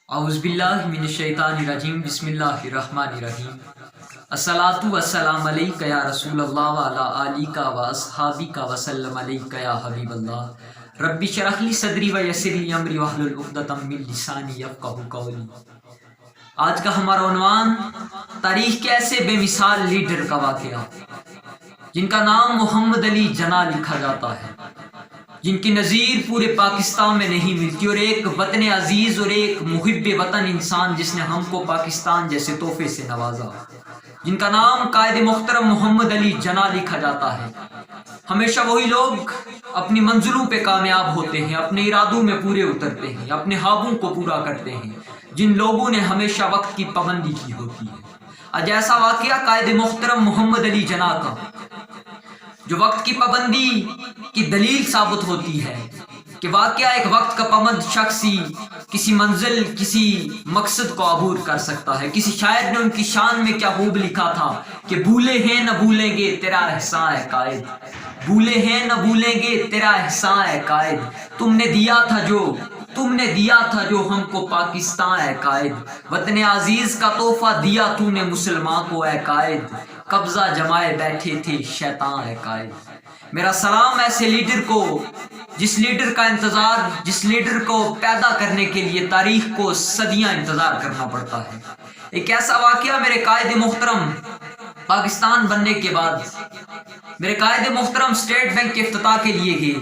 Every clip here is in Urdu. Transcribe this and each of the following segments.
اعوذ باللہ من الشیطان الرجیم بسم اللہ الرحمن الرحیم الصلاۃ والسلام علیک یا رسول اللہ وعلی آلک و اصحابک وسلم علیک یا حبیب اللہ رب اشرح لی صدری ویسر لی امری واحلل عقدۃ من لسانی یفقہوا قولی۔ آج کا ہمارا عنوان تاریخ کے ایسے بے مثال لیڈر کا واقعہ جن کا نام محمد علی جناح لکھا جاتا ہے، جن کی نظیر پورے پاکستان میں نہیں ملتی، اور ایک وطن عزیز اور ایک محب وطن انسان جس نے ہم کو پاکستان جیسے تحفے سے نوازا، جن کا نام قائد محترم محمد علی جناح لکھا جاتا ہے۔ ہمیشہ وہی لوگ اپنی منزلوں پہ کامیاب ہوتے ہیں، اپنے ارادوں میں پورے اترتے ہیں، اپنے خوابوں کو پورا کرتے ہیں جن لوگوں نے ہمیشہ وقت کی پابندی کی ہوتی ہے۔ آج ایسا واقعہ قائد محترم محمد علی جناح کا جو وقت کی پابندی کی دلیل ثابت ہوتی ہے کہ واقعہ ایک وقت کا پابند شخص ہی کسی منزل کسی مقصد کو عبور کر سکتا ہے۔ کسی شاعر نے ان کی شان میں کیا خوب لکھا تھا کہ بھولے ہیں نہ بھولیں گے تیرا احسان ہے قائد، بھولے ہیں نہ بھولیں گے تیرا احسان ہے قائد، تم نے دیا تھا جو ہم کو پاکستان ہے قائد، وطن عزیز کا تحفہ دیا تو نے مسلمان کو ہے قائد، قبضہ جمائے بیٹھے تھے شیطان ہے قائد۔ میرا سلام ایسے لیڈر کو جس لیڈر کو پیدا کرنے کے لیے تاریخ کو صدیاں انتظار کرنا پڑتا ہے۔ ایک ایسا واقعہ میرے قائد محترم پاکستان بننے کے بعد میرے قائد محترم اسٹیٹ بینک کے افتتاح کے لیے گئے،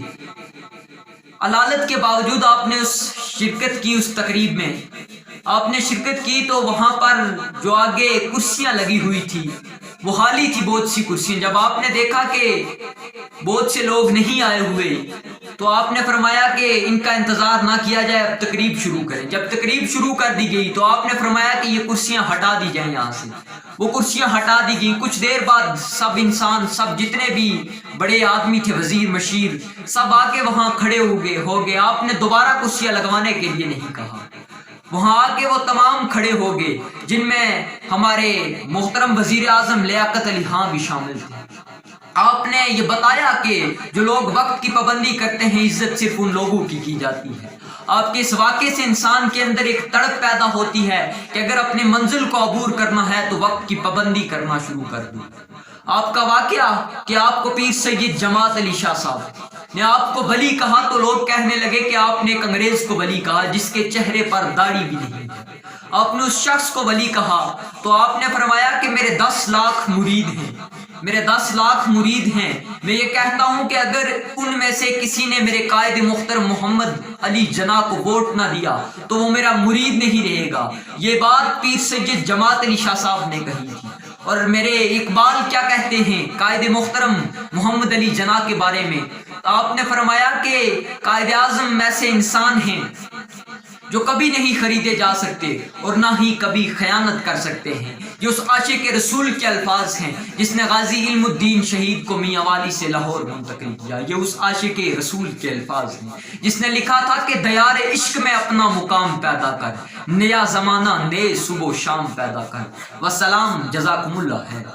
علالت کے باوجود آپ نے شرکت کی، اس تقریب میں آپ نے شرکت کی تو وہاں پر جو آگے کرسیاں لگی ہوئی تھی وہ خالی تھی، بہت سی کرسیاں۔ جب آپ نے دیکھا کہ بہت سے لوگ نہیں آئے ہوئے تو آپ نے فرمایا کہ ان کا انتظار نہ کیا جائے، اب تقریب شروع کریں۔ جب تقریب شروع کر دی گئی تو آپ نے فرمایا کہ یہ کرسیاں ہٹا دی جائیں یہاں سے۔ وہ کرسیاں ہٹا دی گئی۔ کچھ دیر بعد سب جتنے بھی بڑے آدمی تھے، وزیر مشیر، سب آ کے وہاں کھڑے ہو گئے۔ آپ نے دوبارہ کرسیاں لگوانے کے لیے نہیں کہا، وہاں آ کے وہ تمام کھڑے ہو گئے، جن میں ہمارے محترم وزیر اعظم لیاقت علی خان بھی شامل تھے۔ آپ نے یہ بتایا کہ جو لوگ وقت کی پابندی کرتے ہیں عزت صرف ان لوگوں کی جاتی ہے۔ آپ کے اس واقعے سے انسان کے اندر ایک تڑپ پیدا ہوتی ہے کہ اگر اپنے منزل کو عبور کرنا ہے تو وقت کی پابندی کرنا شروع کر دو۔ آپ کا واقعہ کہ آپ کو پیر سید جماعت علی شاہ صاحب نے آپ کو ولی کہا تو لوگ کہنے لگے کہ آپ نے ایک انگریز کو ولی کہا جس کے چہرے پر داڑھی بھی نہیں ہے۔ آپ نے اس شخص کو ولی کہا تو آپ نے فرمایا کہ میرے 10 لاکھ مرید ہیں، میرے 10 لاکھ مرید ہیں، میں یہ کہتا ہوں کہ اگر ان میں سے کسی نے میرے قائد محترم محمد علی جناح کو ووٹ نہ دیا تو وہ میرا مرید نہیں رہے گا۔ یہ بات پیر سید جماعت علی شاہ صاحب نے کہی تھی۔ اور میرے اقبال کیا کہتے ہیں قائد محترم محمد علی جناح کے بارے میں؟ آپ نے فرمایا کہ قائد اعظم ایسے انسان ہیں جو کبھی نہیں خریدے جا سکتے اور نہ ہی کبھی خیانت کر سکتے ہیں۔ یہ اس عاشق رسول کے الفاظ ہیں جس نے غازی علم الدین شہید کو میاں والی سے لاہور منتقل کیا۔ یہ اس عاشق رسول کے الفاظ ہیں جس نے لکھا تھا کہ دیار عشق میں اپنا مقام پیدا کر، نیا زمانہ نئے صبح و شام پیدا کر۔ والسلام، جزاکم اللہ خیر۔